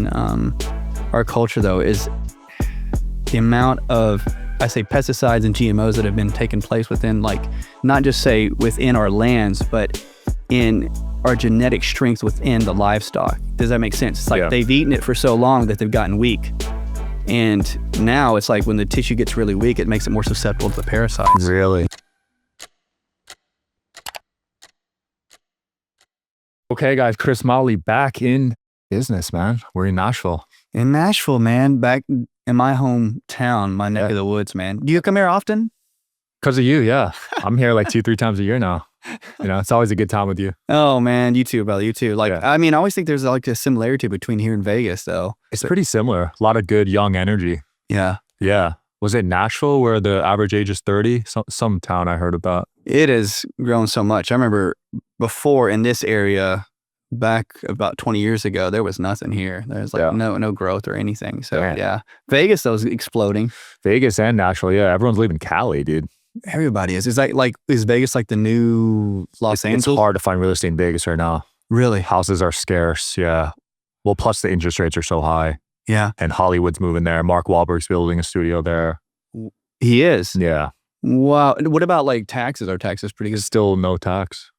in our culture, though, is the amount of, I say, pesticides and GMOs that have been taking place within, like, not just say within our lands, but in our genetic strength within the livestock. Does that make sense? It's like they've eaten it for so long that they've gotten weak. And now it's like when the tissue gets really weak, it makes it more susceptible to the parasites. Really? Okay, guys, Chris Motley back in business, man. We're in Nashville. In Nashville, man, back in my hometown, my neck of the woods, man. Do you come here often? Because of you, yeah. I'm here like 2-3 times a year now. You know, it's always a good time with you. Oh, man, you too, brother, you too. Like, I mean, I always think there's like a similarity between here and Vegas, though. It's pretty similar. A lot of good young energy. Yeah. Yeah. Was it Nashville where the average age is 30? Some town I heard about. It has grown so much. I remember before in this area, back about 20 years ago, there was nothing here. There's like no growth or anything. So yeah. Vegas, though, is exploding. Vegas and Nashville, yeah. Everyone's leaving Cali, dude. Everybody is. Is that like, is Vegas like the new Los Angeles? It's hard to find real estate in Vegas right now. Really? Houses are scarce, yeah. Well, plus the interest rates are so high. Yeah. And Hollywood's moving there. Mark Wahlberg's building a studio there. He is? Yeah. Wow. What about like taxes? Are taxes pretty good? Still no tax.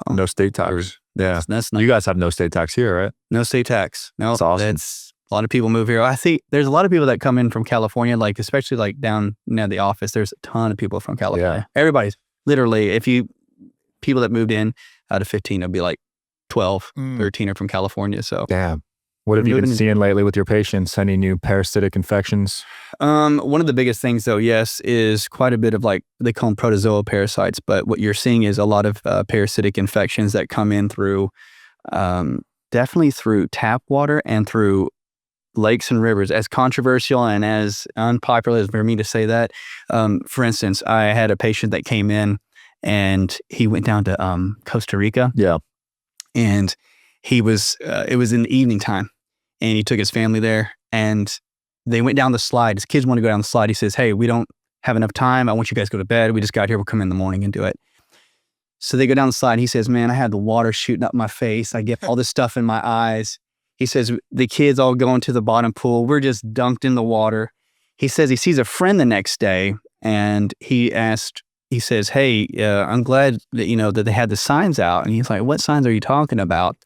Oh. No state tax. Yeah. That's nice. You guys have no state tax here, right? No state tax. No. That's awesome. A lot of people move here. I see there's a lot of people that come in from California, like especially like down near the office. There's a ton of people from California. Yeah. Everybody's literally, people that moved in out of 15, it'll be like 12, 13 are from California. So damn. What have you been seeing lately with your patients? Any new parasitic infections? One of the biggest things, though, yes, is quite a bit of like, they call them protozoa parasites, but what you're seeing is a lot of parasitic infections that come in through, definitely through tap water and through lakes and rivers. As controversial and as unpopular as for me to say that, for instance, I had a patient that came in and he went down to Costa Rica. Yeah. And it was in the evening time and he took his family there and they went down the slide. His kids want to go down the slide. He says, "Hey, we don't have enough time. I want you guys to go to bed. We just got here. We'll come in the morning and do it." So they go down the slide. He says, "Man, I had the water shooting up my face. I get all this stuff in my eyes." He says, "The kids all going to the bottom pool. We're just dunked in the water." He says he sees a friend the next day and he says, "Hey, I'm glad that, that they had the signs out." And he's like, "What signs are you talking about?"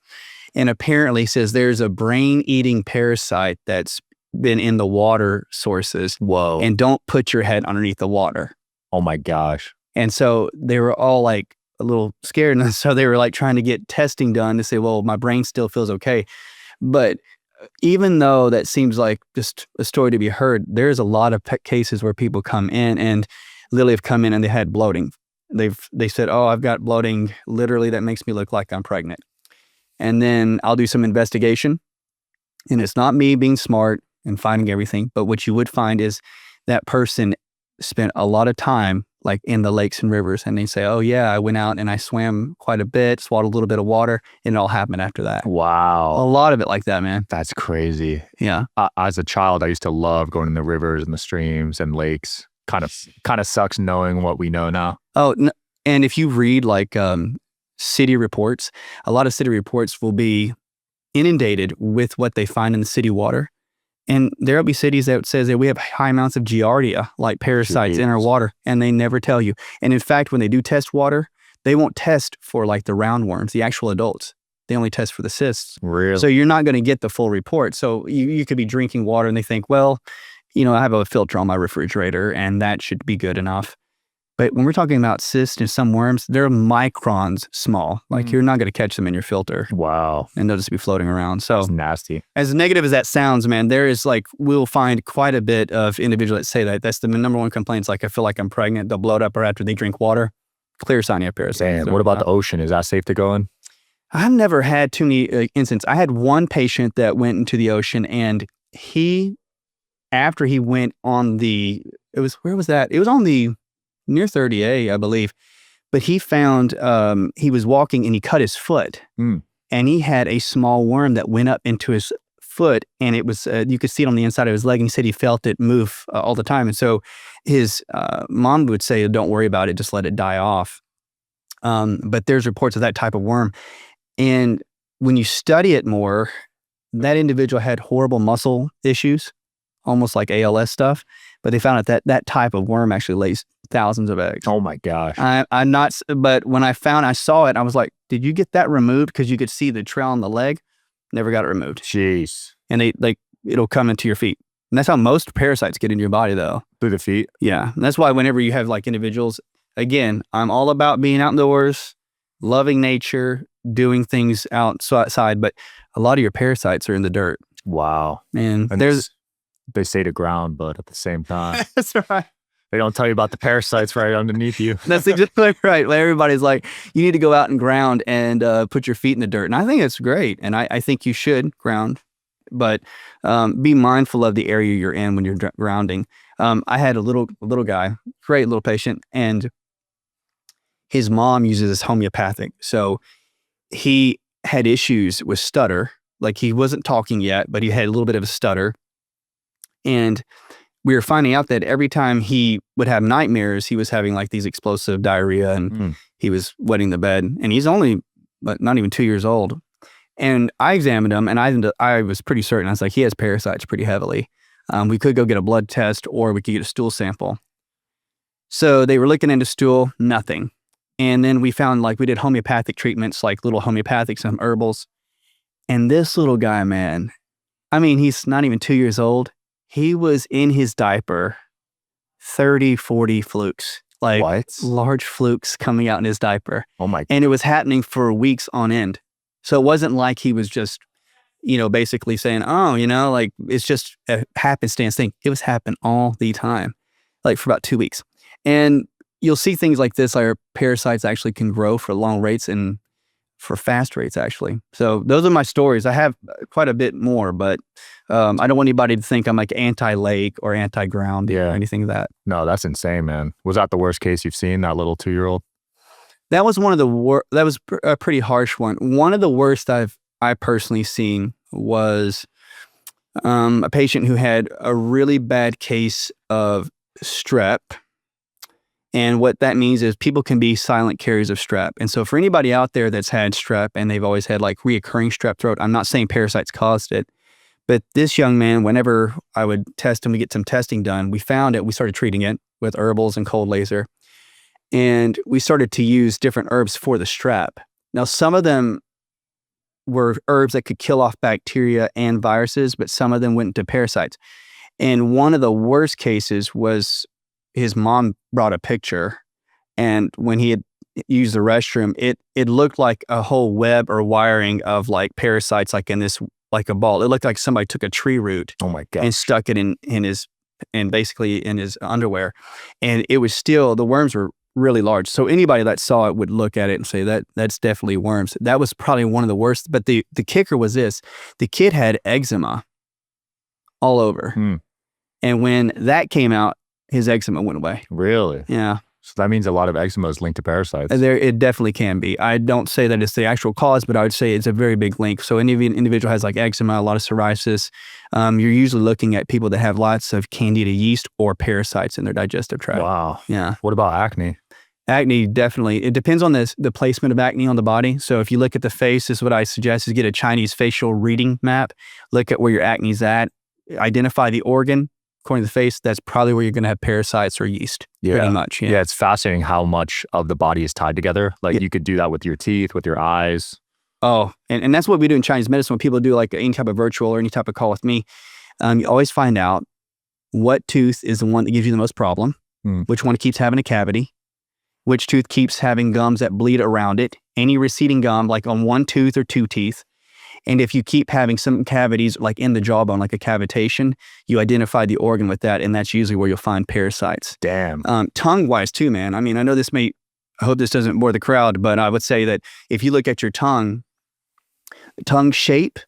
And apparently he says there's a brain-eating parasite that's been in the water sources. Whoa. And don't put your head underneath the water. Oh my gosh. And so they were all like a little scared. And so they were like trying to get testing done to say, well, my brain still feels okay. But even though that seems like just a story to be heard, there's a lot of cases where people come in and literally have come in and they had bloating. They said, "Oh, I've got bloating. Literally, that makes me look like I'm pregnant." And then I'll do some investigation. And it's not me being smart and finding everything. But what you would find is that person spent a lot of time like in the lakes and rivers. And they say, "Oh yeah, I went out and I swam quite a bit, swallowed a little bit of water," and it all happened after that. Wow. A lot of it like that, man. That's crazy. Yeah. As a child, I used to love going in the rivers and the streams and lakes. Kind of sucks knowing what we know now. Oh, and if you read like city reports, a lot of city reports will be inundated with what they find in the city water. And there'll be cities that says that we have high amounts of Giardia, like parasites in our water, and they never tell you. And in fact, when they do test water, they won't test for like the roundworms, the actual adults. They only test for the cysts. Really? So you're not going to get the full report. So you could be drinking water and they think, well, I have a filter on my refrigerator and that should be good enough. But when we're talking about cysts and some worms, they're microns small. Like you're not going to catch them in your filter. Wow. And they'll just be floating around. So it's nasty. As negative as that sounds, man, there is like, we'll find quite a bit of individuals that say that. That's the number one complaint. Like, I feel like I'm pregnant. They'll bloat up or after they drink water. Clear sign you have parasites. Damn. What about the ocean? Is that safe to go in? I've never had too many instances. I had one patient that went into the ocean and after he went on where was that? It was on the near 30A, I believe. But he found, he was walking and he cut his foot. And he had a small worm that went up into his foot. And it was, you could see it on the inside of his leg. And he said he felt it move all the time. And so his mom would say, "Don't worry about it, just let it die off." But there's reports of that type of worm. And when you study it more, that individual had horrible muscle issues, almost like ALS stuff. But they found out that type of worm actually lays thousands of eggs. Oh my gosh. I'm not, but when I saw it, I was like, did you get that removed? Because you could see the trail on the leg. Never got it removed. Jeez. And it'll come into your feet. And that's how most parasites get into your body, though. Through the feet? Yeah. And that's why whenever you have like individuals, again, I'm all about being outdoors, loving nature, doing things outside, but a lot of your parasites are in the dirt. Wow. And they say to ground, but at the same time, that's right. they don't tell you about the parasites right underneath you. That's exactly right. Like everybody's like, you need to go out and ground and put your feet in the dirt. And I think it's great. And I think you should ground, but be mindful of the area you're in when you're grounding. I had a little guy, great little patient, and his mom uses this homeopathic. So he had issues with stutter. Like he wasn't talking yet, but he had a little bit of a stutter. And we were finding out that every time he would have nightmares, he was having like these explosive diarrhea and he was wetting the bed. And he's only not even 2 years old. And I examined him and I was pretty certain. I was like, he has parasites pretty heavily. We could go get a blood test or we could get a stool sample. So they were looking into stool, nothing. And then we found like we did homeopathic treatments, like little homeopathic, some herbals. And this little guy, man, I mean, he's not even 2 years old. He was in his diaper, 30, 40 flukes, like large flukes coming out in his diaper. Oh my God. And it was happening for weeks on end. So it wasn't like he was just, basically saying, oh, like it's just a happenstance thing. It was happening all the time, like for about 2 weeks. And you'll see things like this, like our parasites actually can grow for long rates and for fast rates, actually. So those are my stories. I have quite a bit more, but I don't want anybody to think I'm like anti-lake or anti-ground or anything like that. No, that's insane, man. Was that the worst case you've seen, that little 2-year-old? That was one of the worst. That was a pretty harsh one. One of the worst I personally seen was a patient who had a really bad case of strep. And what that means is people can be silent carriers of strep. And so for anybody out there that's had strep and they've always had like reoccurring strep throat, I'm not saying parasites caused it, but this young man, whenever I would test him to get some testing done, we found it, we started treating it with herbals and cold laser. And we started to use different herbs for the strep. Now, some of them were herbs that could kill off bacteria and viruses, but some of them went into parasites. And one of the worst cases was his mom brought a picture, and when he had used the restroom, it looked like a whole web or wiring of like parasites, like in this, like a ball. It looked like somebody took a tree root and stuck it in his underwear. And it was still, the worms were really large. So anybody that saw it would look at it and say that's definitely worms. That was probably one of the worst. But the kicker was this: the kid had eczema all over. And when that came out, his eczema went away. Really? Yeah. So that means a lot of eczema is linked to parasites. It definitely can be. I don't say that it's the actual cause, but I would say it's a very big link. So any individual has like eczema, a lot of psoriasis, you're usually looking at people that have lots of candida yeast or parasites in their digestive tract. Wow. Yeah. What about acne? Acne, definitely. It depends on the placement of acne on the body. So if you look at the face, this is what I suggest is get a Chinese facial reading map. Look at where your acne's at. Identify the organ. According to the face, that's probably where you're going to have parasites or yeast. Pretty much. Yeah, it's fascinating how much of the body is tied together. Like you could do that with your teeth, with your eyes. Oh, and that's what we do in Chinese medicine. When people do like any type of virtual or any type of call with me, you always find out what tooth is the one that gives you the most problem, which one keeps having a cavity, which tooth keeps having gums that bleed around it, any receding gum like on one tooth or two teeth. And if you keep having some cavities like in the jawbone, like a cavitation, you identify the organ with that, and that's usually where you'll find parasites. Damn. Tongue-wise too, man. I mean, I know I hope this doesn't bore the crowd, but I would say that if you look at your tongue shape,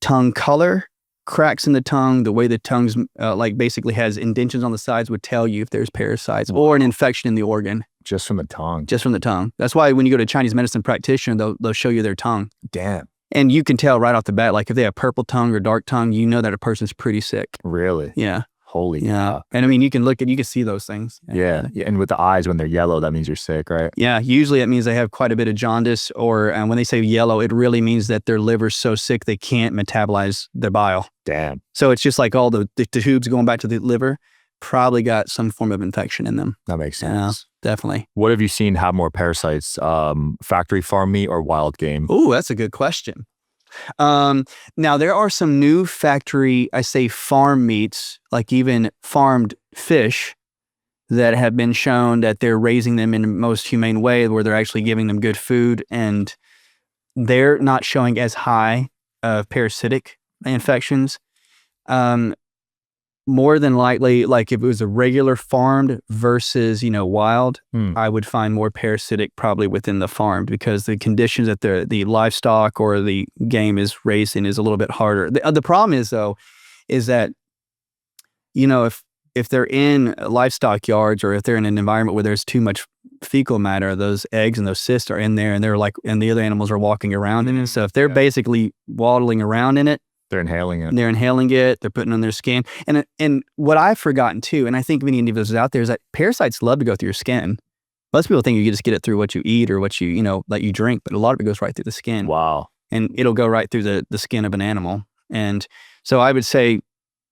tongue color, cracks in the tongue, the way the tongue's like basically has indentions on the sides would tell you if there's parasites or an infection in the organ. Just from the tongue? Just from the tongue. That's why when you go to a Chinese medicine practitioner, they'll show you their tongue. Damn. And you can tell right off the bat, like if they have purple tongue or dark tongue, you know that a person's pretty sick. Really? Yeah. Holy Yeah. cow. And I mean, you can see those things. Yeah. And with the eyes, when they're yellow, that means you're sick, right? Yeah. Usually it means they have quite a bit of jaundice, or when they say yellow, it really means that their liver's so sick they can't metabolize their bile. Damn. So it's just like all the tubes going back to the liver probably got some form of infection in them. That makes sense. Yeah, definitely. What have you seen have more parasites? Factory farm meat or wild game? Ooh, that's a good question. Now there are some new factory, I say farm meats, like even farmed fish, that have been shown that they're raising them in the most humane way, where they're actually giving them good food, and they're not showing as high of parasitic infections. More than likely, like if it was a regular farmed versus, wild, I would find more parasitic probably within the farmed, because the conditions that the livestock or the game is raised in is a little bit harder. The problem is, though, is that, if they're in livestock yards, or if they're in an environment where there's too much fecal matter, those eggs and those cysts are in there, and and the other animals are walking around in it. So if they're basically waddling around in it, they're inhaling it. They're putting it on their skin. And what I've forgotten too, and I think many individuals out there, is that parasites love to go through your skin. Most people think you just get it through what you eat or what that you drink, but a lot of it goes right through the skin. Wow. And it'll go right through the skin of an animal. And so I would say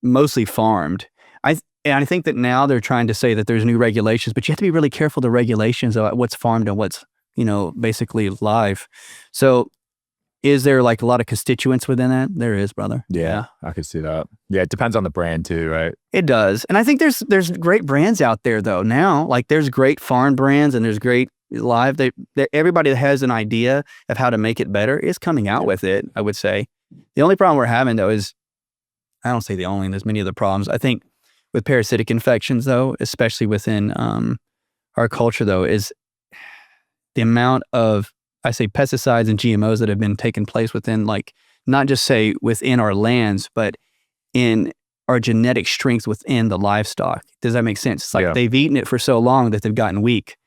mostly farmed. And I think that now they're trying to say that there's new regulations, but you have to be really careful the regulations about what's farmed and what's, basically live. So is there like a lot of constituents within that? There is, brother. Yeah, I could see that. Yeah, it depends on the brand too, right? It does. And I think there's great brands out there though now. Like there's great farm brands and there's great live. Everybody that has an idea of how to make it better is coming out with it, I would say. The only problem we're having though is, I don't say the only, and there's many other problems. I think with parasitic infections though, especially within our culture though, is the amount of, I say, pesticides and GMOs that have been taking place within, like, not just say within our lands, but in our genetic strength within the livestock. Does that make sense? It's like they've eaten it for so long that they've gotten weak.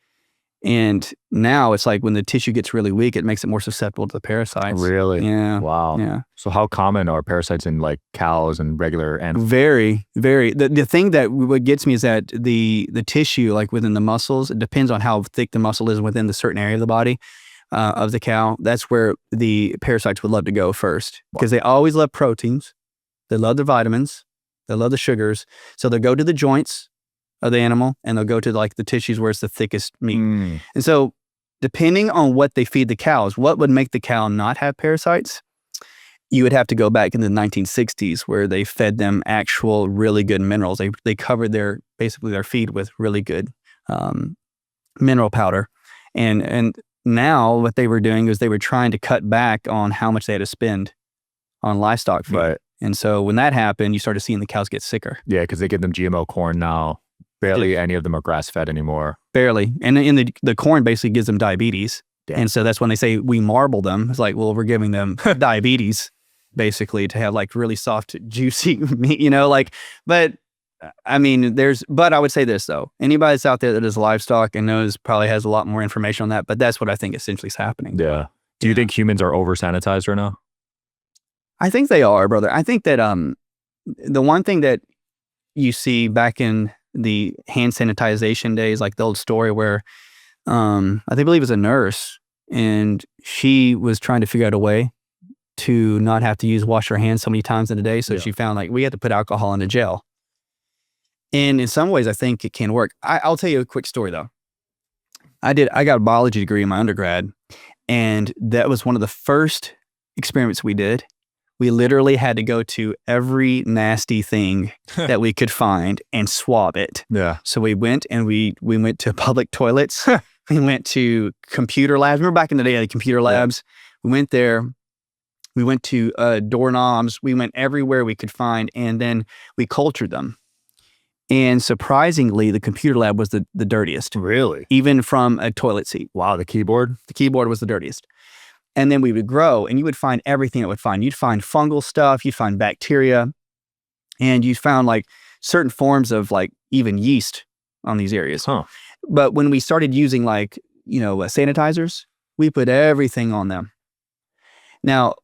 And now it's like when the tissue gets really weak, it makes it more susceptible to the parasites. Really? Yeah. Wow. Yeah. So how common are parasites in like cows and regular animals? Very, very. The thing that what gets me is that the tissue, like within the muscles, it depends on how thick the muscle is within the certain area of the body of the cow. That's where the parasites would love to go first, because they always love proteins. They love the vitamins. They love the sugars. So they'll go to the joints of the animal, and they'll go to like the tissues where it's the thickest meat. And so depending on what they feed the cows, what would make the cow not have parasites, you would have to go back in the 1960s where they fed them actual really good minerals. They covered basically their feed with really good mineral powder. And now what they were doing is they were trying to cut back on how much they had to spend on livestock feed. Right. And so when that happened, you started seeing the cows get sicker. Yeah, because they give them GMO corn now. Barely any of them are grass-fed anymore. Barely. And the corn basically gives them diabetes. Damn. And so that's when they say we marble them. It's like, well, we're giving them diabetes, basically, to have like really soft, juicy meat, but I mean, but I would say this though, anybody that's out there that is livestock and knows probably has a lot more information on that, but that's what I think essentially is happening. Yeah. Do you think humans are over-sanitized right now? I think they are, brother. I think that the one thing that you see back in the hand sanitization days, like the old story where I believe it was a nurse, and she was trying to figure out a way to not have to wash her hands so many times in a day. So she found like we had to put alcohol in a gel. And in some ways, I think it can work. I'll tell you a quick story though. I got a biology degree in my undergrad, and that was one of the first experiments we did. We literally had to go to every nasty thing that we could find and swab it. Yeah. So we went and we went to public toilets. We went to computer labs. Remember back in the day, the computer labs? Yeah. We went there. We went to doorknobs. We went everywhere we could find, and then we cultured them. And surprisingly, the computer lab was the dirtiest. Really? Even from a toilet seat. Wow, the keyboard? The keyboard was the dirtiest. And then we would grow, and you would find everything that would find. You'd find fungal stuff, you'd find bacteria, and you found like certain forms of like even yeast on these areas. Huh. But when we started using like, sanitizers, we put everything on them. Now,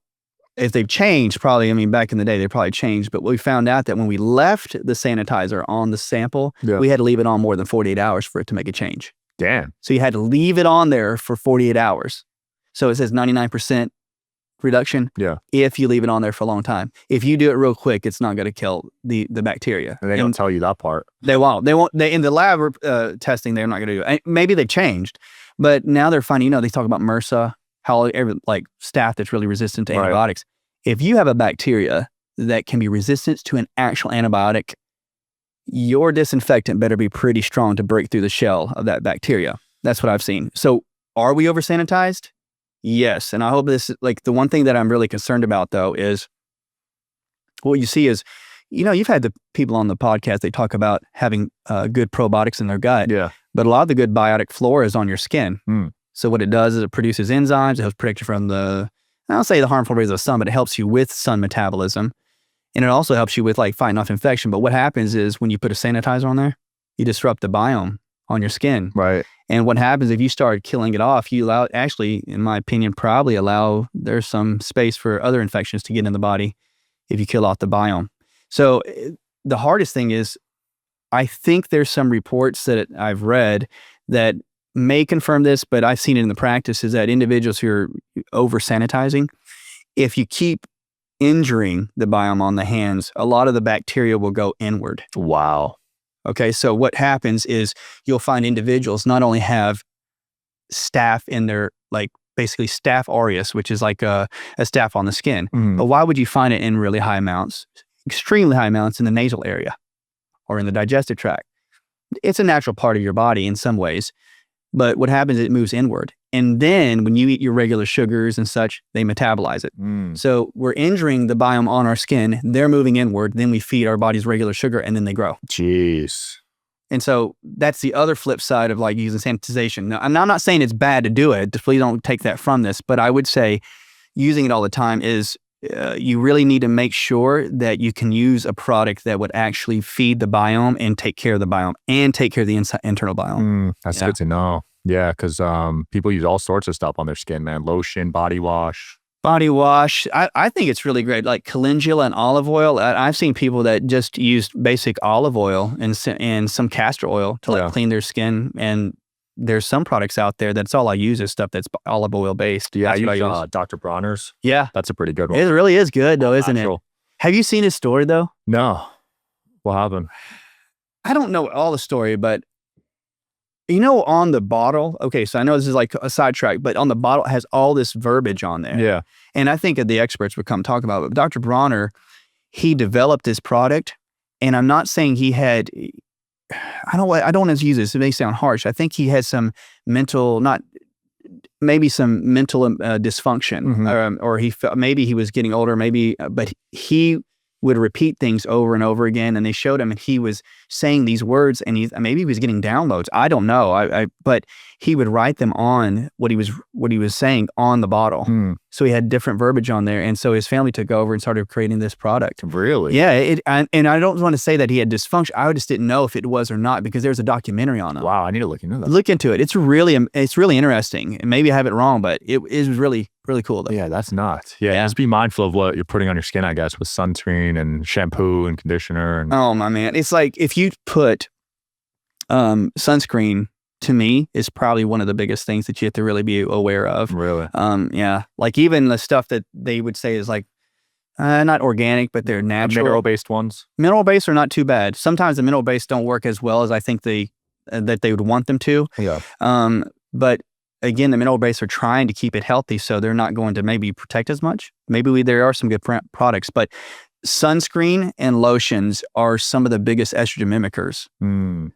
if they've changed, probably, I mean, back in the day, they probably changed. But we found out that when we left the sanitizer on the sample, we had to leave it on more than 48 hours for it to make a change. Damn. So you had to leave it on there for 48 hours. So it says 99% reduction if you leave it on there for a long time. If you do it real quick, it's not going to kill the bacteria. And they don't tell you that part. They won't. They in the lab testing, they're not going to do it. Maybe they changed, but now they're finding, they talk about MRSA, how like staph that's really resistant to antibiotics. If you have a bacteria that can be resistant to an actual antibiotic, your disinfectant better be pretty strong to break through the shell of that bacteria. That's what I've seen. So are we over-sanitized? Yes. And I hope this, like, the one thing that I'm really concerned about, though, is what you see is, you've had the people on the podcast, they talk about having good probiotics in their gut. Yeah. But a lot of the good biotic flora is on your skin. So what it does is it produces enzymes. It helps protect you from I don't say the harmful rays of the sun, but it helps you with sun metabolism. And it also helps you with like fighting off infection. But what happens is when you put a sanitizer on there, you disrupt the biome on your skin. Right. And what happens if you start killing it off, you allow, actually, in my opinion, probably there's some space for other infections to get in the body if you kill off the biome. So the hardest thing is, I think there's some reports that I've read that may confirm this, but I've seen it in the practice, is that individuals who are over-sanitizing, if you keep injuring the biome on the hands, a lot of the bacteria will go inward. Wow. Okay, so what happens is you'll find individuals not only have staph in their, like, basically staph aureus, which is like a staph on the skin, but why would you find it in really high amounts, extremely high amounts in the nasal area or in the digestive tract? It's a natural part of your body in some ways, but what happens is it moves inward. And then when you eat your regular sugars and such, they metabolize it. So we're injuring the biome on our skin. They're moving inward. Then we feed our body's regular sugar and then they grow. Jeez. And so that's the other flip side of like using sanitization. Now, I'm not saying it's bad to do it. Please don't take that from this. But I would say using it all the time is you really need to make sure that you can use a product that would actually feed the biome and take care of the biome and take care of the internal biome. That's good to know. Yeah, because people use all sorts of stuff on their skin, man. Lotion, body wash. Body wash. I think it's really great. Like calendula and olive oil. I've seen people that just use basic olive oil and some castor oil to like clean their skin. And there's some products out there that's all I use is stuff that's olive oil based. Yeah, I use Dr. Bronner's. Yeah. That's a pretty good one. It really is good though, isn't it? Have you seen his story though? No. What happened? I don't know all the story, but on the bottle, okay, so I know this is like a sidetrack, but on the bottle it has all this verbiage on there. Yeah. And I think that the experts would come talk about it. But Dr. Bronner, he developed this product, and I'm not saying he had, I don't want to use this, it may sound harsh. I think he had some mental, dysfunction, or maybe he was getting older, but he would repeat things over and over again, and they showed him, and he was saying these words, and maybe he was getting downloads. I don't know. But he would write them on what he was saying on the bottle. So he had different verbiage on there, and so his family took over and started creating this product. Really? Yeah. And I don't want to say that he had dysfunction. I just didn't know if it was or not because there's a documentary on it. Wow, I need to look into that. Look into it. It's really interesting. And maybe I have it wrong, but it was really, really cool though. Yeah, that's nuts. Yeah, just be mindful of what you're putting on your skin, I guess, with sunscreen and shampoo and conditioner. Oh my man, it's like if you put sunscreen, to me, is probably one of the biggest things that you have to really be aware of. Really? Yeah, like even the stuff that they would say is like not organic, but they're natural. Mineral-based ones. Mineral-based are not too bad. Sometimes the mineral-based don't work as well as I think that they would want them to. Yeah. But again, the mineral-based are trying to keep it healthy, so they're not going to maybe protect as much. Maybe there are some good products, but sunscreen and lotions are some of the biggest estrogen mimickers.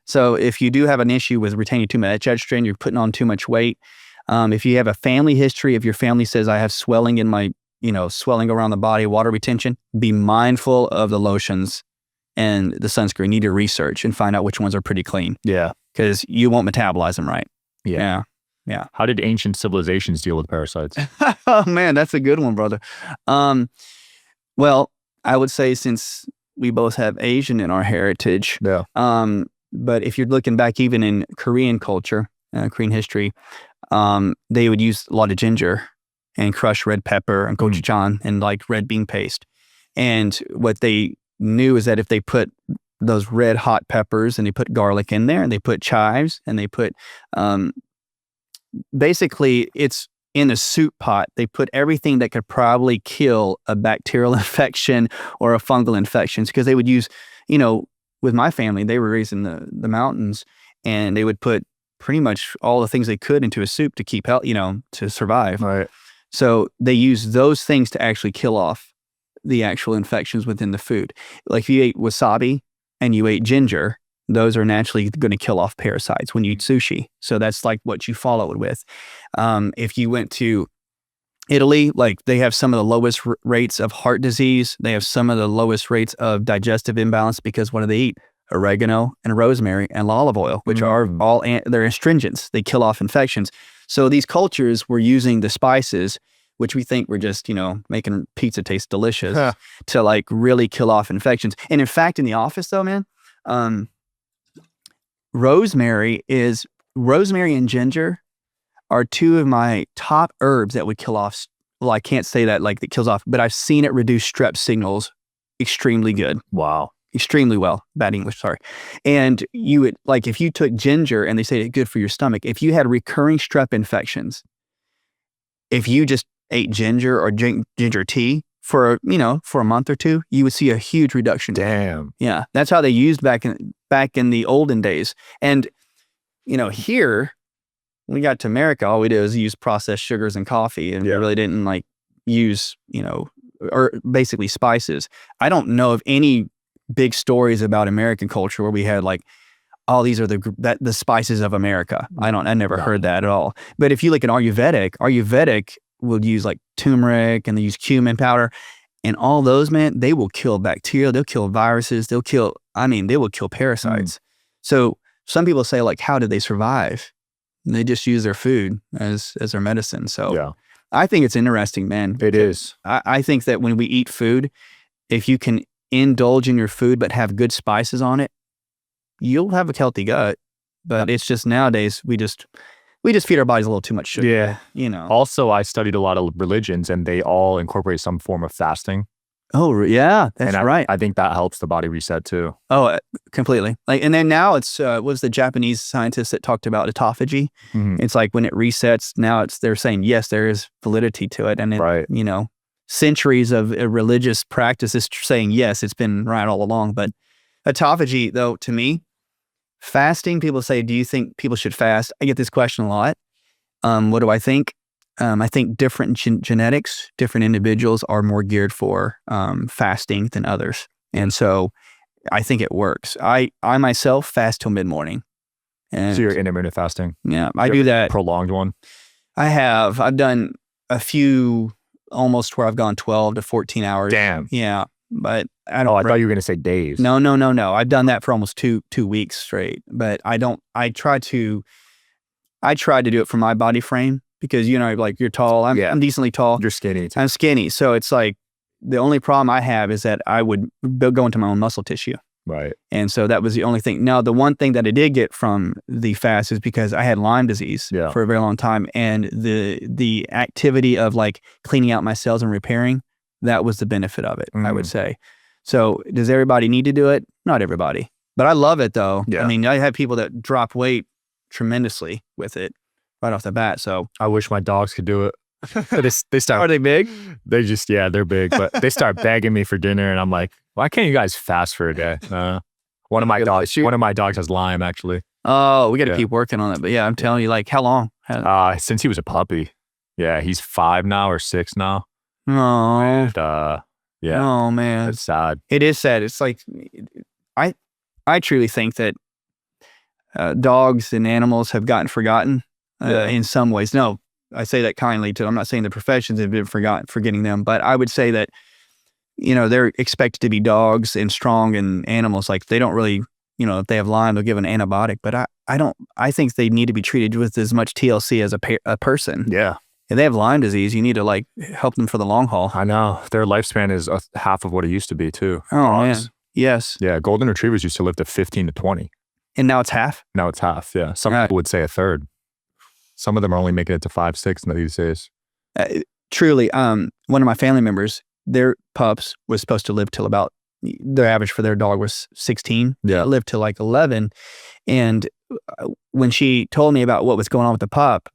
So if you do have an issue with retaining too much estrogen, you're putting on too much weight. If you have a family history, if your family says I have swelling in my, swelling around the body, water retention, be mindful of the lotions and the sunscreen. You need to research and find out which ones are pretty clean. Yeah. Because you won't metabolize them right. Yeah. Yeah. How did ancient civilizations deal with parasites? Oh man, that's a good one, brother. Well, I would say since we both have Asian in our heritage, but if you're looking back even in Korean culture, Korean history, they would use a lot of ginger and crushed red pepper and gochujang and like red bean paste. And what they knew is that if they put those red hot peppers and they put garlic in there and they put chives and they put, basically it's in a soup pot, they put everything that could probably kill a bacterial infection or a fungal infection, because they would use, with my family, they were raised in the mountains, and they would put pretty much all the things they could into a soup to keep health, to survive. Right. So they use those things to actually kill off the actual infections within the food. Like if you ate wasabi and you ate ginger, those are naturally going to kill off parasites when you eat sushi. So that's like what you follow it with. If you went to Italy, like they have some of the lowest rates of heart disease. They have some of the lowest rates of digestive imbalance, because what do they eat? Oregano and rosemary and olive oil, which are all, they're astringents. They kill off infections. So these cultures were using the spices, which we think were just, making pizza taste delicious, to like really kill off infections. And in fact, in the office though, man, rosemary and ginger are two of my top herbs that would kill off. Well, I can't say that like that kills off, but I've seen it reduce strep signals extremely good. Wow. Extremely well. Bad English, sorry. And you would, like, if you took ginger, and they say it's good for your stomach, if you had recurring strep infections, if you just ate ginger or ginger tea for a month or two, you would see a huge reduction. Damn. Yeah, that's how they used back in the olden days. And here, when we got to America, all we did was use processed sugars and coffee, and we really didn't like use or basically spices. I don't know of any big stories about American culture where we had like, oh, these are the spices of America. I never heard that at all. But if you look at Ayurvedic will use like turmeric, and they use cumin powder, and all those, man, they will kill bacteria, they'll kill viruses, they will kill parasites. So some people say like, how did they survive? And they just use their food as their medicine. So I think it's interesting, man. It is. I think that when we eat food, if you can indulge in your food but have good spices on it, you'll have a healthy gut. But it's just nowadays we just feed our bodies a little too much sugar. Yeah. Also, I studied a lot of religions, and they all incorporate some form of fasting. Oh yeah, that's right. I think that helps the body reset too. Oh, completely. Like, and then now it's was the Japanese scientists that talked about autophagy. It's like when it resets. Now they're saying yes, there is validity to it, and it, centuries of religious practice is saying yes, it's been right all along. But autophagy, though, to me, fasting. People say, do you think people should fast? I get this question a lot. What do I think? I think different genetics, different individuals are more geared for fasting than others. And so I think it works. I myself fast till mid-morning. So you're intermittent fasting? Yeah, I do that. Prolonged one? I've done a few almost where I've gone 12 to 14 hours. Damn. Yeah, but I don't. Oh, I thought you were going to say days. No. I've done that for almost two weeks straight. But I don't. I try to do it for my body frame, because like you're tall. I'm decently tall. You're skinny. I'm skinny, so it's like the only problem I have is that I would go into my own muscle tissue. Right. And so that was the only thing. Now, the one thing that I did get from the fast is because I had Lyme disease for a very long time, and the activity of like cleaning out my cells and repairing, that was the benefit of it, I would say. So does everybody need to do it? Not everybody. But I love it though. Yeah. I mean, I have people that drop weight tremendously with it right off the bat. So I wish my dogs could do it. They start. Are they big? They just, they're big, but they start begging me for dinner, and I'm like, why can't you guys fast for a day? One of my dogs has Lyme, actually. Oh, we got to keep working on it. But yeah, I'm telling you, like, how long? Since he was a puppy. Yeah, he's 5 now or 6 now. Oh, And, oh man, it's sad. It is sad. It's like, I truly think that dogs and animals have gotten forgotten in some ways. No, I say that kindly too. I'm not saying the professions have been forgetting them, but I would say that, they're expected to be dogs and strong, and animals, like, they don't really, if they have Lyme, they'll give an antibiotic, but I think they need to be treated with as much TLC as a person. Yeah. If they have Lyme disease, you need to like help them for the long haul. I know. Their lifespan is half of what it used to be too. Oh man. Yes. Yeah. Golden retrievers used to live to 15 to 20. And now it's half? Now it's half. Yeah. Some people would say a third. Some of them are only making it to 5, 6 these days. truly, one of my family members, their pups was supposed to live till about, their average for their dog was 16. Yeah. It lived till like 11. And when she told me about what was going on with the pup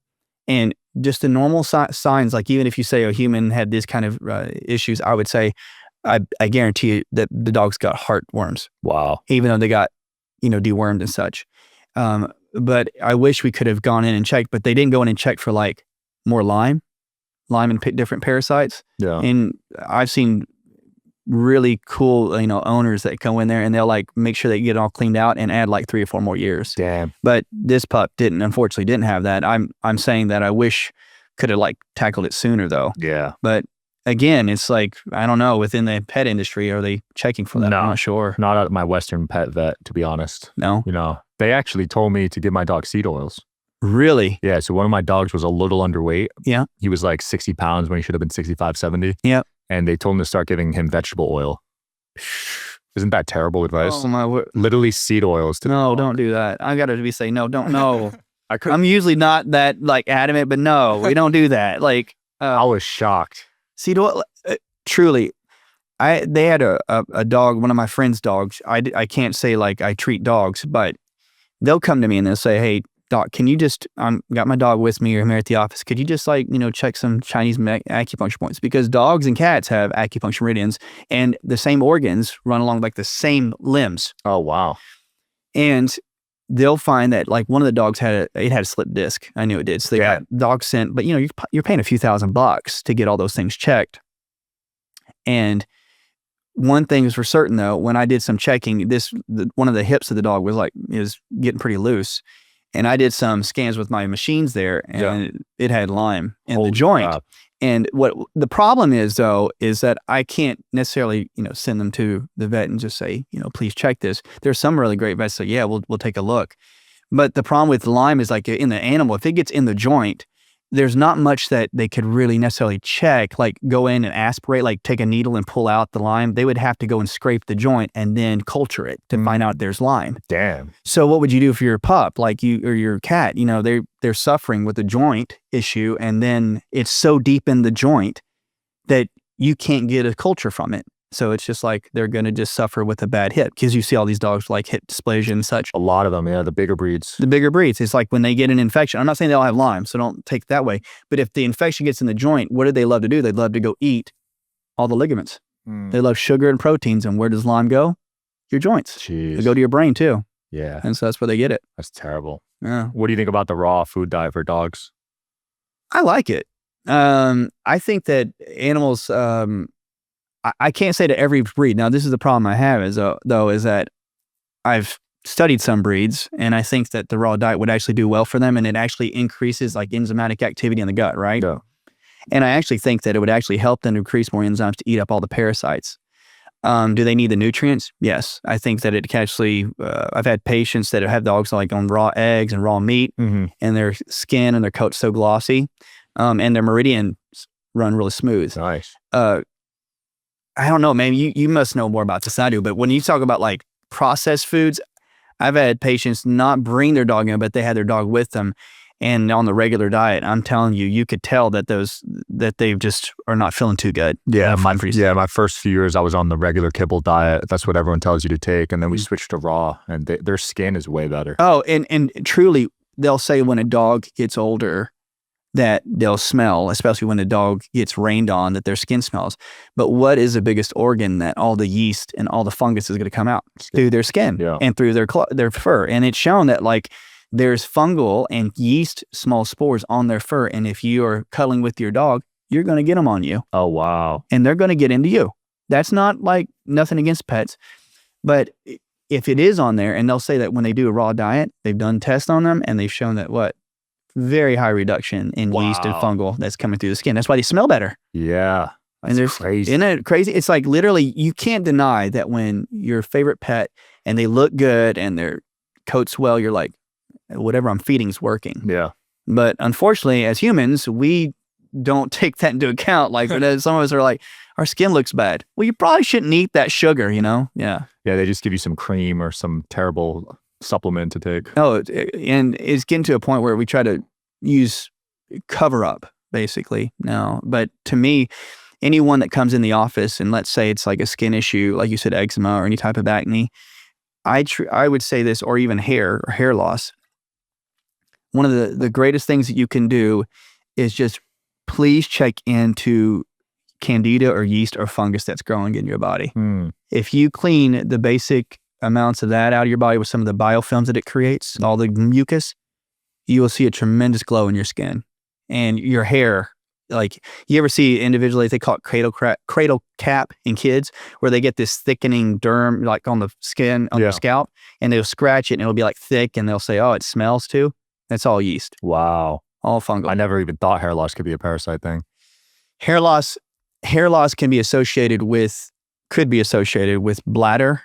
and just the normal signs, like even if you say a human had this kind of issues, I would say, I guarantee you that the dog's got heartworms. Wow. Even though they got, dewormed and such. But I wish we could have gone in and checked, but they didn't go in and check for like more Lyme and different parasites. Yeah. And I've seen really cool, owners that go in there and they'll like make sure they get it all cleaned out and add like 3 or 4 more years. Damn. But this pup unfortunately didn't have that. I'm saying that I wish could have like tackled it sooner though. Yeah. But again, it's like, I don't know, within the pet industry, are they checking for that? No, I'm not sure. Not at my Western pet vet, to be honest. No? They actually told me to give my dog seed oils. Really? Yeah. So one of my dogs was a little underweight. Yeah. He was like 60 pounds when he should have been 65, 70. Yep. And they told him to start giving him vegetable oil. Isn't that terrible advice? Oh my word. Literally seed oils. No, don't do that. I got to say, no, don't, no. I'm usually not that like adamant, but no, we don't do that. Like, I was shocked. seed oil, truly, they had a dog, one of my friend's dogs. I can't say like I treat dogs, but they'll come to me and they'll say, hey, doc, can you just, got my dog with me or I'm here at the office. Could you just like, check some Chinese acupuncture points? Because dogs and cats have acupuncture meridians and the same organs run along like the same limbs. Oh, wow. And they'll find that like one of the dogs had a slipped disc. I knew it did. So they got dog sent, but you're paying a few $1,000s to get all those things checked. And one thing is for certain though, when I did some checking, one of the hips of the dog is getting pretty loose. And I did some scans with my machines there and it had Lyme in the joint. God. And what the problem is though, is that I can't necessarily, send them to the vet and just say, please check this. There's some really great vets that say, yeah, we'll take a look. But the problem with Lyme is like in the animal, if it gets in the joint, there's not much that they could really necessarily check, like go in and aspirate, like take a needle and pull out the Lyme. They would have to go and scrape the joint and then culture it to find out there's Lyme. Damn. So what would you do for your pup, like you or your cat? They're suffering with the joint issue, and then it's so deep in the joint that you can't get a culture from it. So it's just like they're going to just suffer with a bad hip, because you see all these dogs like hip dysplasia and such. A lot of them, yeah, the bigger breeds. The bigger breeds. It's like when they get an infection. I'm not saying they all have Lyme, so don't take it that way. But if the infection gets in the joint, what do they love to do? They'd love to go eat all the ligaments. They love sugar and proteins. And where does Lyme go? Your joints. Jeez. They go to your brain too. Yeah. And so that's where they get it. That's terrible. Yeah. What do you think about the raw food diet for dogs? I like it. I think that animals, I can't say to every breed. Now, this is the problem I have is that I've studied some breeds, and I think that the raw diet would actually do well for them, and it actually increases like enzymatic activity in the gut, right? Yeah. And I actually think that it would actually help them to increase more enzymes to eat up all the parasites. Do they need the nutrients? Yes. I think that it can actually, I've had patients that have dogs like on raw eggs and raw meat, and their skin and their coat's so glossy, and their meridians run really smooth. Nice. I don't know, man. You must know more about this than I do. But when you talk about like processed foods, I've had patients not bring their dog in, but they had their dog with them, and on the regular diet, I'm telling you, you could tell that they just are not feeling too good. Yeah, my first few years I was on the regular kibble diet. That's what everyone tells you to take, and then we switched to raw, and their skin is way better. Oh, and truly, they'll say when a dog gets older, that they'll smell, especially when the dog gets rained on, that their skin smells. But what is the biggest organ that all the yeast and all the fungus is going to come out? Through their skin and through their fur. And it's shown that like there's fungal and yeast small spores on their fur. And if you are cuddling with your dog, you're going to get them on you. Oh, wow. And they're going to get into you. That's not like nothing against pets. But if it is on there, and they'll say that when they do a raw diet, they've done tests on them and they've shown that very high reduction in yeast and fungal that's coming through the skin. That's why they smell better. Yeah. That's crazy. Isn't it crazy? It's like literally, you can't deny that when your favorite pet and they look good and their coat's well, you're like, whatever I'm feeding is working. Yeah. But unfortunately, as humans, we don't take that into account. Like some of us are like, our skin looks bad. Well, you probably shouldn't eat that sugar, Yeah. Yeah. They just give you some cream or some terrible supplement to take. Oh, and it's getting to a point where we try to use cover up basically. No, but to me, anyone that comes in the office and let's say it's like a skin issue, like you said, eczema or any type of acne, I would say this, or even hair or hair loss. One of the greatest things that you can do is just please check into candida or yeast or fungus that's growing in your body. If you clean the basic amounts of that out of your body with some of the biofilms that it creates, all the mucus, you will see a tremendous glow in your skin and your hair. Like you ever see individually, they call it cradle cap in kids, where they get this thickening derm like on the skin, on the scalp, and they'll scratch it and it'll be like thick and they'll say, oh, it smells too. That's all yeast. Wow. All fungal. I never even thought hair loss could be a parasite thing. Hair loss can be associated with, could be associated with bladder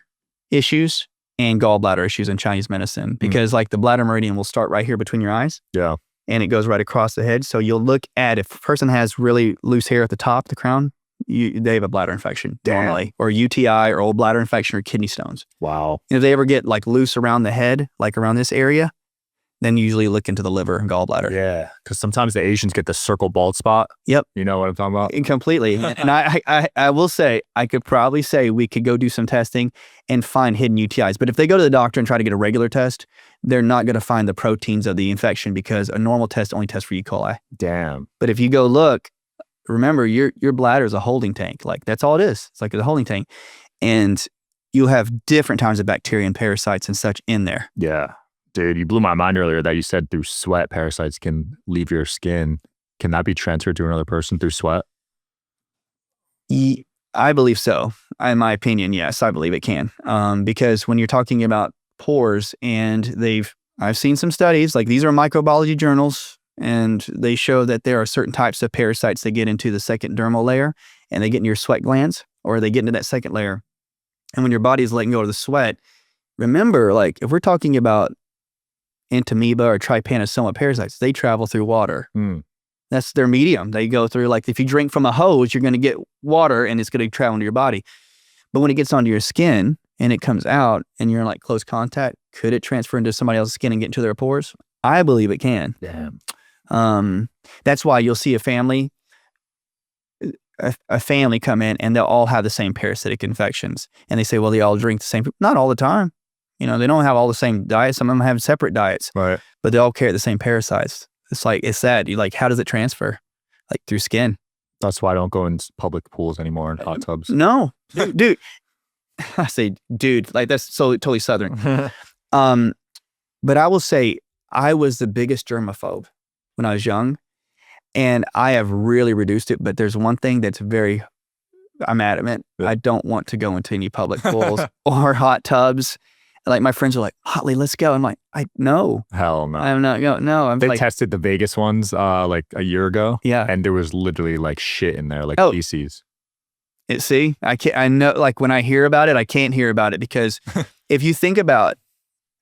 issues and gallbladder issues in Chinese medicine, because like the bladder meridian will start right here between your eyes. Yeah. And it goes right across the head. So you'll look at, if a person has really loose hair at the top, the crown, they have a bladder infection normally, or UTI or old bladder infection or kidney stones. Wow. And if they ever get like loose around the head, like around this area, then usually look into the liver and gallbladder. Yeah. Because sometimes the Asians get the circle bald spot. Yep. You know what I'm talking about? Completely. And I will say, I could probably say we could go do some testing and find hidden UTIs. But if they go to the doctor and try to get a regular test, they're not going to find the proteins of the infection, because a normal test only tests for E. coli. Damn. But if you go look, remember your bladder is a holding tank. Like that's all it is. It's like a holding tank. And you have different kinds of bacteria and parasites and such in there. Yeah. Dude, you blew my mind earlier that you said through sweat, parasites can leave your skin. Can that be transferred to another person through sweat? I believe so. In my opinion, yes, I believe it can. Because when you're talking about pores, and I've seen some studies, like these are microbiology journals, and they show that there are certain types of parasites that get into the second dermal layer, and they get in your sweat glands, or they get into that second layer. And when your body is letting go of the sweat, remember, like if we're talking about entamoeba or trypanosoma parasites, they travel through water. That's their medium. They go through, like if you drink from a hose, you're going to get water and it's going to travel into your body. But when it gets onto your skin and it comes out and you're in like close contact, could it transfer into somebody else's skin and get into their pores? I believe it can. Damn. That's why you'll see a family come in and they'll all have the same parasitic infections. And they say, well, they all drink the same. Not all the time. You know, they don't have all the same diets. Some of them have separate diets, right? But they all carry the same parasites. It's sad. You like, how does it transfer? Like through skin. That's why I don't go in public pools anymore and hot tubs. No, dude. I say, dude, like that's so totally Southern. But I will say I was the biggest germaphobe when I was young, and I have really reduced it. But there's one thing that's I'm adamant. I don't want to go into any public pools or hot tubs. Like my friends are like, Motley, let's go. I'm like, no. Hell no. I'm not going. No. They tested the Vegas ones like a year ago. Yeah. And there was literally like shit in there, like feces. See, I know, like when I hear about it, I can't hear about it, because if you think about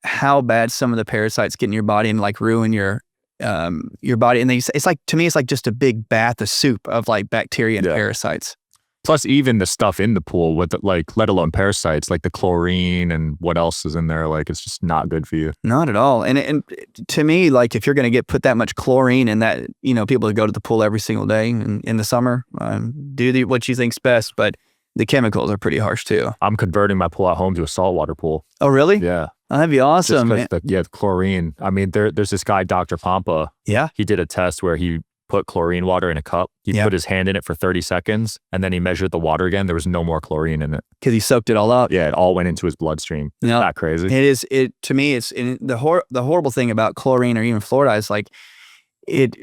how bad some of the parasites get in your body and like ruin your body, and it's like, to me, it's like just a big bath of soup of like bacteria and parasites. Plus, even the stuff in the pool with like, let alone parasites, like the chlorine and what else is in there, like it's just not good for you. Not at all. And to me, like if you're going to put that much chlorine in that, you know, people go to the pool every single day in the summer, do what you think's best, but the chemicals are pretty harsh too. I'm converting my pool at home to a saltwater pool. Oh, really? Yeah. Oh, that'd be awesome. The chlorine. I mean, there's this guy, Dr. Pampa. Yeah. He did a test where he put chlorine water in a cup. He put his hand in it for 30 seconds and then he measured the water again. There was no more chlorine in it. Because he soaked it all up. Yeah, it all went into his bloodstream. Isn't that crazy? To me, it's the horrible thing about chlorine or even fluoride is like it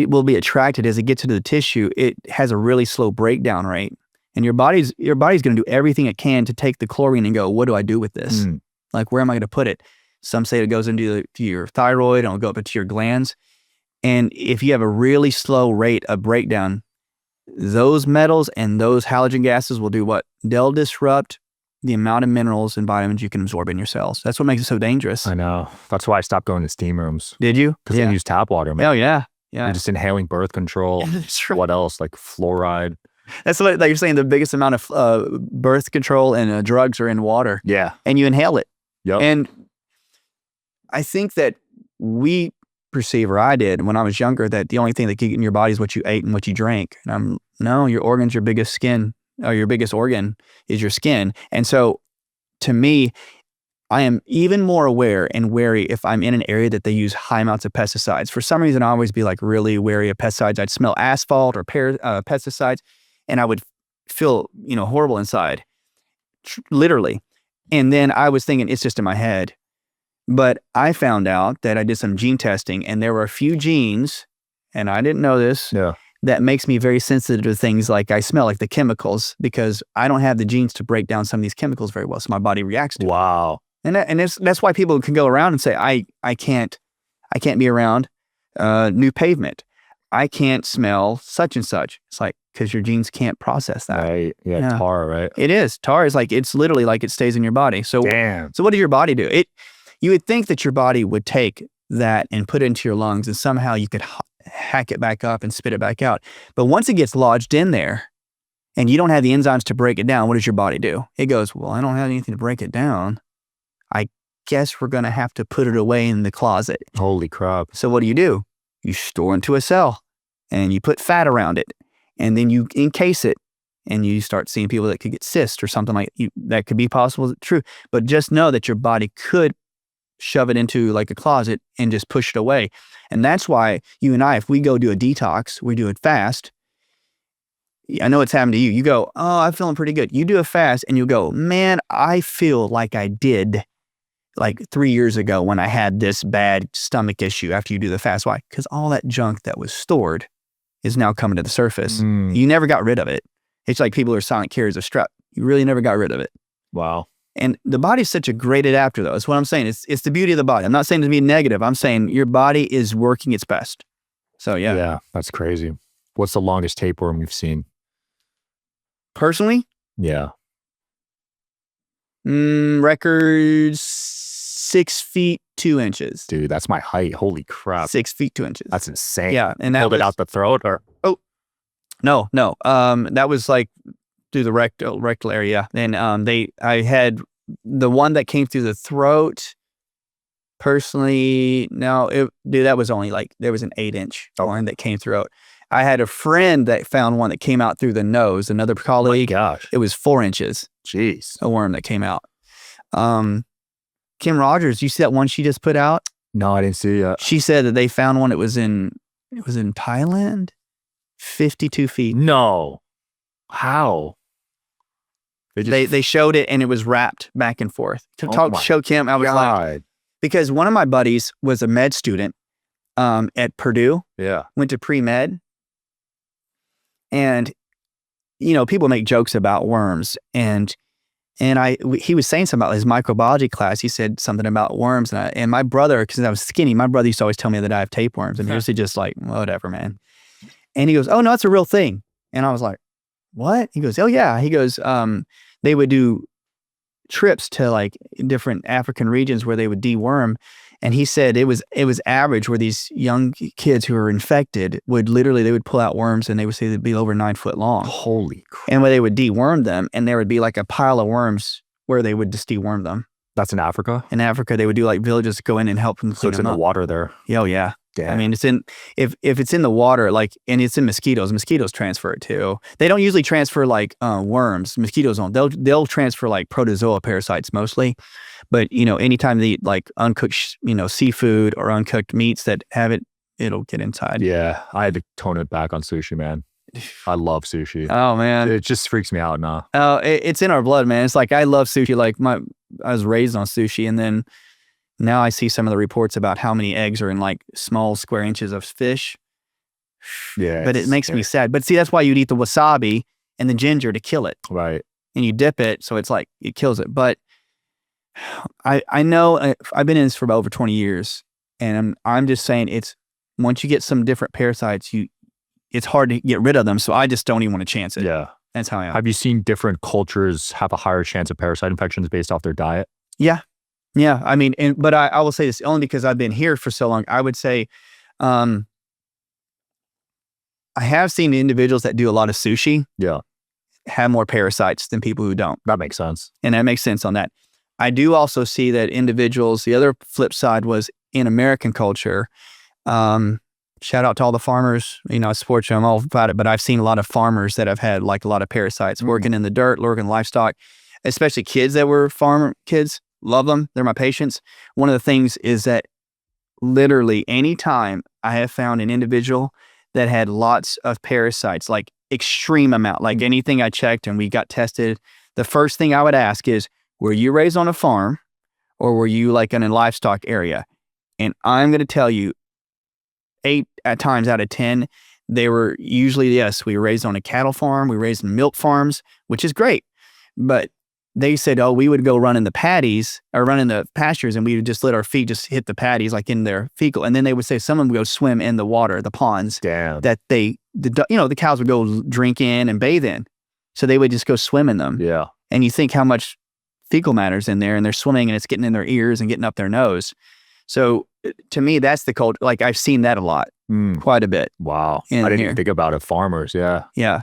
will be attracted as it gets into the tissue. It has a really slow breakdown rate. And your body's going to do everything it can to take the chlorine and go, what do I do with this? Like, where am I going to put it? Some say it goes into your thyroid and it'll go up into your glands. And if you have a really slow rate of breakdown, those metals and those halogen gases will do what? They'll disrupt the amount of minerals and vitamins you can absorb in your cells. That's what makes it so dangerous. I know. That's why I stopped going to steam rooms. Did you? Because they use tap water, man. Oh, yeah. Yeah. You're just inhaling birth control. That's right. What else? Like fluoride. That's what, like you're saying, the biggest amount of birth control and drugs are in water. Yeah. And you inhale it. Yep. And I think that we perceive, or I did when I was younger, that the only thing that could get in your body is what you ate and what you drank. And no, your organ's your biggest skin, or your biggest organ is your skin. And so to me, I am even more aware and wary if I'm in an area that they use high amounts of pesticides. For some reason, I always be like really wary of pesticides. I'd smell asphalt or pesticides, and I would feel, horrible inside, literally. And then I was thinking it's just in my head. But I found out that I did some gene testing, and there were a few genes, and I didn't know this, that makes me very sensitive to things like I smell, like the chemicals, because I don't have the genes to break down some of these chemicals very well, so my body reacts to it. Wow. And that's why people can go around and say, I can't be around new pavement. I can't smell such and such. It's like, because your genes can't process that. Right. Yeah, tar, right? It is. Tar is like, it's literally like it stays in your body. So, damn. So what does your body do? You would think that your body would take that and put it into your lungs, and somehow you could hack it back up and spit it back out. But once it gets lodged in there and you don't have the enzymes to break it down, what does your body do? It goes, well, I don't have anything to break it down. I guess we're going to have to put it away in the closet. Holy crap. So what do? You store into a cell, and you put fat around it, and then you encase it, and you start seeing people that could get cysts or something like that. Could be possible, true. But just know that your body could shove it into like a closet and just push it away. And that's why you and I, if we go do a detox, we do it fast. I know it's happened to you. You go, oh, I'm feeling pretty good. You do a fast and you go, man, I feel like I did like 3 years ago when I had this bad stomach issue after you do the fast. Why? Because all that junk that was stored is now coming to the surface. You never got rid of it. It's like people who are silent carriers of strep. You really never got rid of it. Wow. And the body's such a great adapter, though. That's what I'm saying. It's the beauty of the body. I'm not saying to be negative. I'm saying your body is working its best. So, yeah. Yeah, that's crazy. What's the longest tapeworm you've seen? Personally? Yeah. Records 6 feet 2 inches. Dude, that's my height. Holy crap. 6 feet 2 inches. That's insane. Yeah. And that Pulled it out the throat, or? Oh, no. That was like through the rectal area. And I had the one that came through the throat. Personally, no, that was only like, there was an 8-inch one that came through. I had a friend that found one that came out through the nose, another colleague. Oh my gosh. It was 4 inches. Jeez. A worm that came out. Kim Rogers, you see that one she just put out? No, I didn't see it. She said that they found one. It was in Thailand, 52 feet. No. How? They showed it, and it was wrapped back and forth. Show Kim, I was like, because one of my buddies was a med student at Purdue. Yeah. Went to pre-med. And, people make jokes about worms. And he was saying something about his microbiology class. He said something about worms. And my brother, because I was skinny, my brother used to always tell me that I have tapeworms. And he was just like, whatever, man. And he goes, oh, no, it's a real thing. And I was like, what? He goes, oh, yeah. He goes, they would do trips to like different African regions where they would deworm. And he said it was average where these young kids who were infected they would pull out worms, and they would say they'd be over 9 foot long. Holy crap. And where they would deworm them, and there would be like a pile of worms where they would just deworm them. That's in Africa? In Africa, they would do like villages to go in and help them clean them up. So it's in the water there? Oh, yeah. Damn. I mean, if it's in the water, like, and it's in mosquitoes transfer it too. They don't usually transfer like worms. Mosquitoes don't. They'll transfer like protozoa parasites mostly. But, anytime they eat like uncooked, seafood or uncooked meats that have it, it'll get inside. Yeah. I had to tone it back on sushi, man. I love sushi. Oh, man. It just freaks me out now. Oh, it's in our blood, man. It's like, I love sushi. Like I was raised on sushi, and then now I see some of the reports about how many eggs are in like small square inches of fish. Yeah. But it makes me sad. But see, that's why you'd eat the wasabi and the ginger to kill it. Right. And you dip it, so it's like, it kills it. But I know I've been in this for about over 20 years, and I'm just saying, it's once you get some different parasites, it's hard to get rid of them. So I just don't even want to chance it. Yeah. That's how I am. Have you seen different cultures have a higher chance of parasite infections based off their diet? Yeah. Yeah. I mean, but I will say this only because I've been here for so long. I would say, I have seen individuals that do a lot of sushi. Yeah. Have more parasites than people who don't. That makes sense. And that makes sense on that. I do also see that individuals, the other flip side was in American culture, Shout out to all the farmers. You know, I support you. I'm all about it. But I've seen a lot of farmers that have had like a lot of parasites working in the dirt, working livestock, especially kids that were farm kids. Love them. They're my patients. One of the things is that literally anytime I have found an individual that had lots of parasites, like extreme amount, like anything I checked and we got tested, the first thing I would ask is, were you raised on a farm or were you like in a livestock area? And I'm going to tell you, 8 times out of 10, they were usually, yes, we were raised on a cattle farm, we were raised in milk farms, which is great. But they said, oh, we would go run in the paddies or run in the pastures and we would just let our feet just hit the paddies like in their fecal. And then they would say some of them would go swim in the water, the ponds that the cows would go drink in and bathe in. So they would just go swim in them. Yeah. And you think how much fecal matter's in there and they're swimming and it's getting in their ears and getting up their nose. So to me, that's the culture. Like I've seen that a lot, quite a bit. Wow. I didn't even think about it. Farmers. Yeah. Yeah.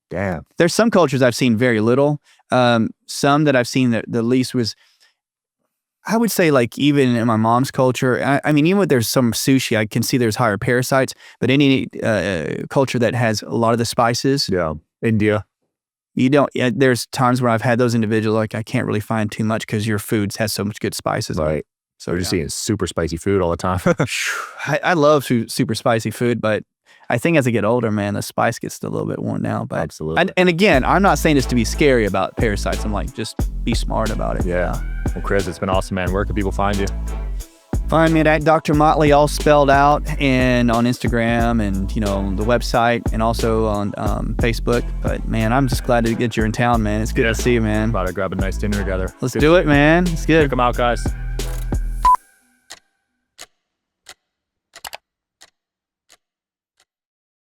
Damn. There's some cultures I've seen very little. Some that I've seen that the least was, I would say like even in my mom's culture, I mean, even when there's some sushi, I can see there's higher parasites, but any culture that has a lot of the spices. Yeah. India. You don't, there's times where I've had those individuals, like I can't really find too much because your food has so much good spices. Right. So we're just eating super spicy food all the time. I love super spicy food, but I think as I get older, man, the spice gets a little bit worn down. But absolutely. And again, I'm not saying this to be scary about parasites. I'm like, just be smart about it. Yeah. Well, Chris, it's been awesome, man. Where can people find you? Find me at Dr. Motley, all spelled out, and on Instagram and, the website and also on Facebook. But man, I'm just glad to get you in town, man. It's good to see you, man. About to grab a nice dinner together. Let's do it, man. It's good. Check them out, guys.